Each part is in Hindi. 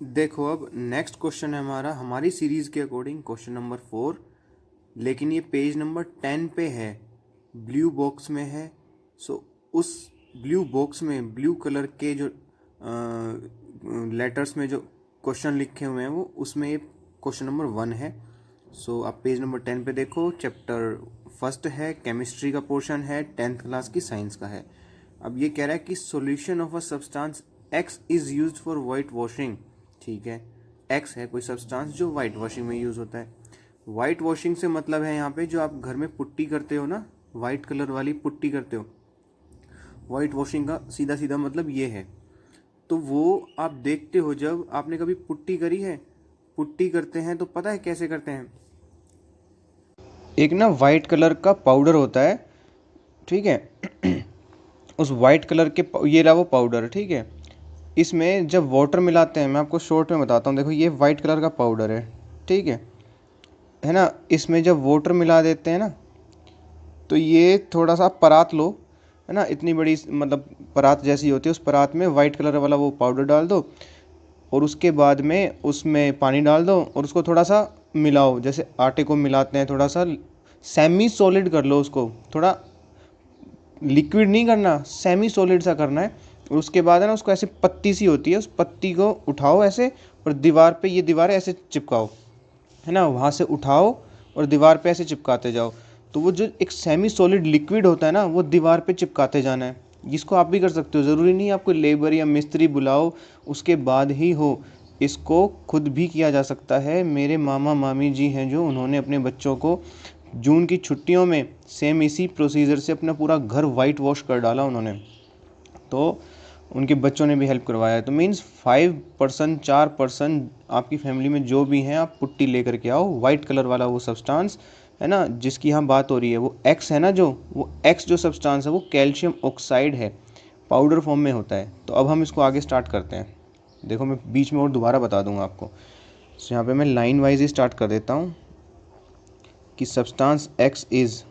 देखो अब नेक्स्ट क्वेश्चन है हमारा हमारी सीरीज के अकॉर्डिंग क्वेश्चन नंबर 4, लेकिन ये पेज नंबर 10 पे है, ब्लू बॉक्स में है। सो उस ब्लू बॉक्स में ब्लू कलर के जो लेटर्स में जो क्वेश्चन लिखे हुए हैं वो उसमें ये क्वेश्चन नंबर 1 है। सो आप पेज नंबर 10 पे देखो, चैप्टर फर्स्ट है, केमिस्ट्री का पोर्शन है, 10th क्लास की साइंस का है। अब ये कह रहा है कि solution of a substance x is used for white washing. ठीक है, एक्स है कोई सब्सटेंस जो वाइट वॉशिंग में यूज़ होता है। वाइट वॉशिंग से मतलब है यहाँ पे जो आप घर में पुट्टी करते हो ना, वाइट कलर वाली पुट्टी करते हो, वाइट वॉशिंग का सीधा सीधा मतलब ये है। तो वो आप देखते हो, जब आपने कभी पुट्टी करी है, पुट्टी करते हैं तो पता है कैसे करते हैं। एक ना वाइट कलर का पाउडर होता है, ठीक है। उस वाइट कलर के ये रहा वो पाउडर, ठीक है। इसमें जब वाटर मिलाते हैं, मैं आपको शॉर्ट में बताता हूँ, देखो ये वाइट कलर का पाउडर है, ठीक है ना। इसमें जब वाटर मिला देते हैं ना, तो ये थोड़ा सा परात लो, है ना, इतनी बड़ी मतलब परात जैसी होती है, उस परात में वाइट कलर वाला वो पाउडर डाल दो, और उसके बाद में उसमें पानी डाल दो और उसको थोड़ा सा मिलाओ, जैसे आटे को मिलाते हैं, थोड़ा सा सेमी सॉलिड कर लो उसको, थोड़ा लिक्विड नहीं करना, सेमी सॉलिड सा करना है। और उसके बाद है ना, उसको ऐसे पत्ती सी होती है, उस पत्ती को उठाओ ऐसे, और दीवार पे ये दीवार ऐसे चिपकाओ, है ना, वहाँ से उठाओ और दीवार पे ऐसे चिपकाते जाओ। तो वो जो एक सेमी सॉलिड लिक्विड होता है ना, वो दीवार पे चिपकाते जाना है। इसको आप भी कर सकते हो, ज़रूरी नहीं आपको लेबर या मिस्त्री बुलाओ उसके बाद ही हो, इसको खुद भी किया जा सकता है। मेरे मामा मामी जी हैं जो, उन्होंने अपने बच्चों को जून की छुट्टियों में सेम इसी प्रोसीजर से अपना पूरा घर वाइट वॉश कर डाला उन्होंने, तो उनके बच्चों ने भी हेल्प करवाया है। तो मीन्स 5% 4% आपकी फैमिली में जो भी हैं, आप पुट्टी लेकर के आओ, वाइट कलर वाला वो सब्सटेंस है ना जिसकी यहाँ बात हो रही है, वो एक्स है ना, जो वो एक्स जो सब्सटेंस है वो कैल्शियम ऑक्साइड है, पाउडर फॉर्म में होता है। तो अब हम इसको आगे स्टार्ट करते हैं। देखो मैं बीच में और दोबारा बता दूंगा आपको, तो यहाँ पे मैं लाइन वाइज ही स्टार्ट कर देता हूँ कि substance x is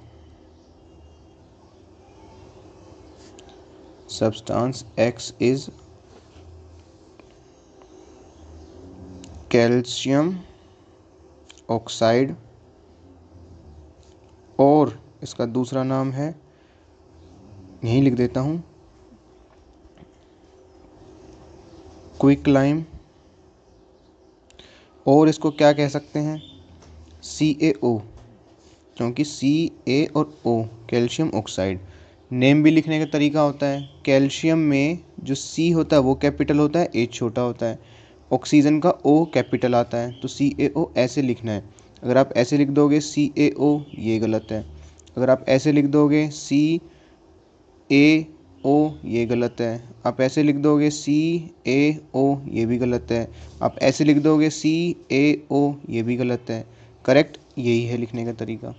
calcium oxide, और इसका दूसरा नाम है, यहीं लिख देता हूँ, क्विक लाइम, और इसको क्या कह सकते हैं, CaO, क्योंकि Ca और O कैल्शियम ऑक्साइड। नेम भी लिखने का तरीका होता है, कैल्शियम में जो C होता है वो कैपिटल होता है, H छोटा होता है, ऑक्सीजन का O कैपिटल आता है, तो CaO ऐसे लिखना है। अगर आप ऐसे लिख दोगे CaO, ये गलत है। अगर आप ऐसे लिख दोगे CaO, ये गलत है। आप ऐसे लिख दोगे CaO, ये भी गलत है। आप ऐसे लिख दोगे CaO, ये भी गलत है। करेक्ट यही है लिखने का तरीका,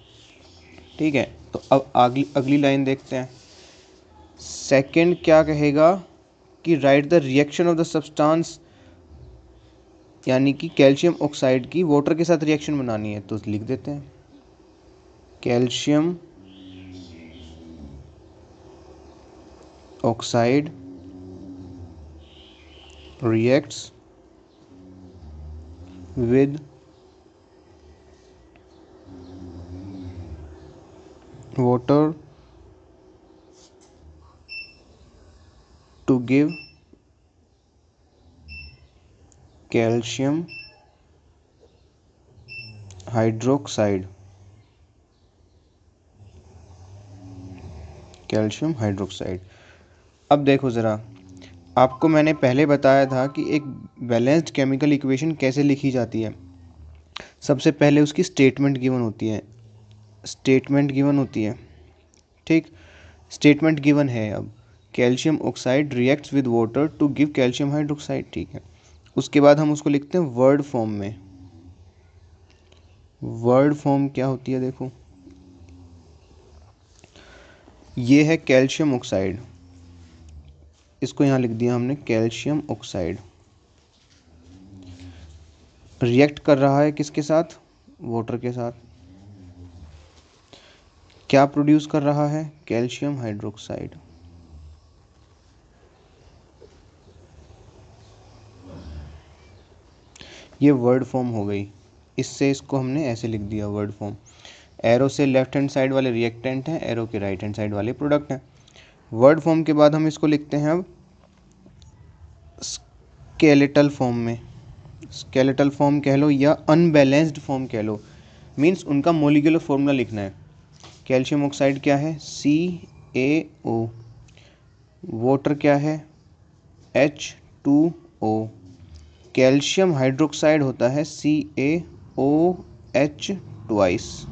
ठीक है। तो अब अगली अगली लाइन देखते हैं। सेकंड क्या कहेगा कि right the reaction of the substance, यानी कि कैल्शियम ऑक्साइड की वाटर के साथ रिएक्शन बनानी है, तो लिख देते हैं calcium oxide reacts with water to give calcium hydroxide, calcium hydroxide. अब देखो ज़रा, आपको मैंने पहले बताया था कि एक बैलेंस्ड केमिकल इक्वेशन कैसे लिखी जाती है। सबसे पहले उसकी स्टेटमेंट गिवन होती है, स्टेटमेंट गिवन होती है, ठीक। स्टेटमेंट गिवन है, अब calcium oxide reacts with water to give calcium hydroxide, ठीक है। उसके बाद हम उसको लिखते हैं वर्ड फॉर्म में। वर्ड फॉर्म क्या होती है, देखो ये है कैल्शियम ऑक्साइड, इसको यहाँ लिख दिया हमने कैल्शियम ऑक्साइड, रिएक्ट कर रहा है किसके साथ, वाटर के साथ। क्या प्रोड्यूस कर रहा है, कैल्शियम हाइड्रोक्साइड। ये वर्ड फॉर्म हो गई, इससे इसको हमने ऐसे लिख दिया वर्ड फॉर्म। एरो से लेफ्ट हैंड साइड वाले रिएक्टेंट हैं, एरो के राइट हैंड साइड वाले प्रोडक्ट हैं। वर्ड फॉर्म के बाद हम इसको लिखते हैं अब स्केलेटल फॉर्म में। स्केलेटल फॉर्म कह लो या अनबैलेंस्ड फॉर्म कह लो, मीन्स उनका मोलिकुलर फॉर्मूला लिखना है। कैल्शियम ऑक्साइड क्या है, CaO। वाटर क्या है, H2O। कैल्शियम हाइड्रोक्साइड होता है CaOH twice.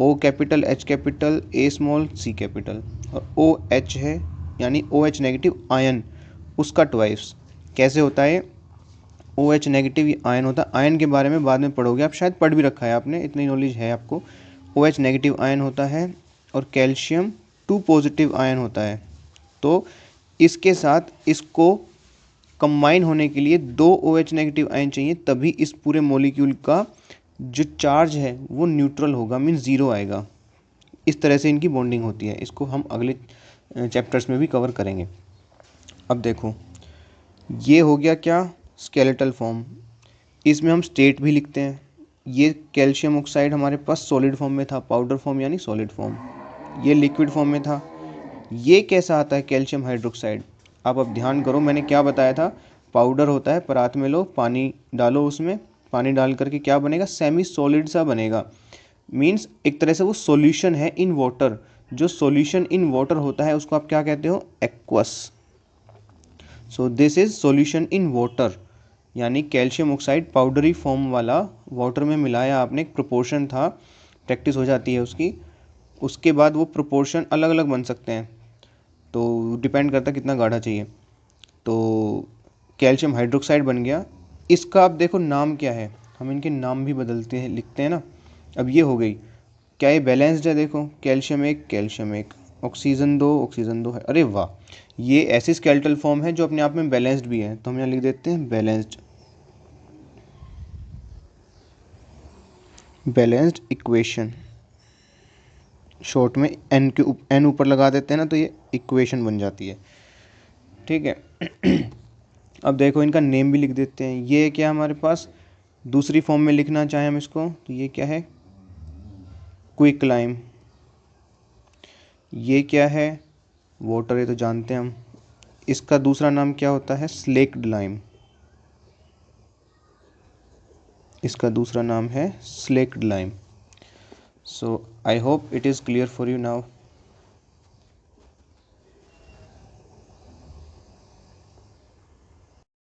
O capital, H capital, A small, C capital, और OH है यानी OH नेगेटिव आयन, उसका ट्वाइस। कैसे होता है, OH नेगेटिव आयन होता है, आयन के बारे में बाद में पढ़ोगे आप, शायद पढ़ भी रखा है आपने, इतनी नॉलेज है आपको। OH नेगेटिव आयन होता है और कैल्शियम 2 पॉजिटिव आयन होता है। तो इसके साथ इसको कंबाइन होने के लिए 2 OH नेगेटिव आयन चाहिए, तभी इस पूरे मॉलिक्यूल का जो चार्ज है वो न्यूट्रल होगा, मीन्स ज़ीरो आएगा। इस तरह से इनकी बॉन्डिंग होती है, इसको हम अगले चैप्टर्स में भी कवर करेंगे। अब देखो, ये हो गया क्या, स्केलेटल फॉर्म। इसमें हम स्टेट भी लिखते हैं। ये कैल्शियम ऑक्साइड हमारे पास सॉलिड फॉर्म में था, पाउडर फॉर्म यानी सॉलिड फॉर्म। ये लिक्विड फॉर्म में था। ये कैसा आता है कैल्शियम हाइड्रोक्साइड, आप अब ध्यान करो, मैंने क्या बताया था, पाउडर होता है, परात में लो, पानी डालो, उसमें पानी डाल करके क्या बनेगा, सेमी सॉलिड सा बनेगा। मीन्स एक तरह से वो सॉल्यूशन है इन वाटर। जो सॉल्यूशन इन वाटर होता है उसको आप क्या कहते हो, aqueous. So this is solution in water, यानी कैल्शियम ऑक्साइड पाउडरी फॉर्म वाला वाटर में मिलाया आपने, एक प्रोपोर्शन था, प्रैक्टिस हो जाती है उसकी। उसके बाद वो प्रोपोर्शन अलग अलग बन सकते हैं, तो डिपेंड करता है कितना गाढ़ा चाहिए। तो कैल्शियम हाइड्रोक्साइड बन गया। इसका आप देखो नाम क्या है, हम इनके नाम भी बदलते हैं, लिखते हैं ना। अब ये हो गई, क्या ये बैलेंस्ड है, देखो कैल्शियम एक, कैल्शियम एक, ऑक्सीजन 2, ऑक्सीजन 2 है, अरे वाह, ये ऐसी स्केलेटल फॉर्म है जो अपने आप में बैलेंस्ड भी है, तो हम यहाँ लिख देते हैं बैलेंस्ड। बैलेंस्ड इक्वेशन, शॉर्ट में एन के एन ऊपर लगा देते हैं ना, तो ये इक्वेशन बन जाती है, ठीक है। अब देखो इनका नेम भी लिख देते हैं। ये क्या हमारे पास, दूसरी फॉर्म में लिखना चाहें हम इसको, तो ये क्या है, क्विकलाइम। ये क्या है, वाटर, ये तो जानते हैं हम। इसका दूसरा नाम क्या होता है, स्लेक्ड लाइम। इसका दूसरा नाम है slaked lime. So I hope it is clear for you now.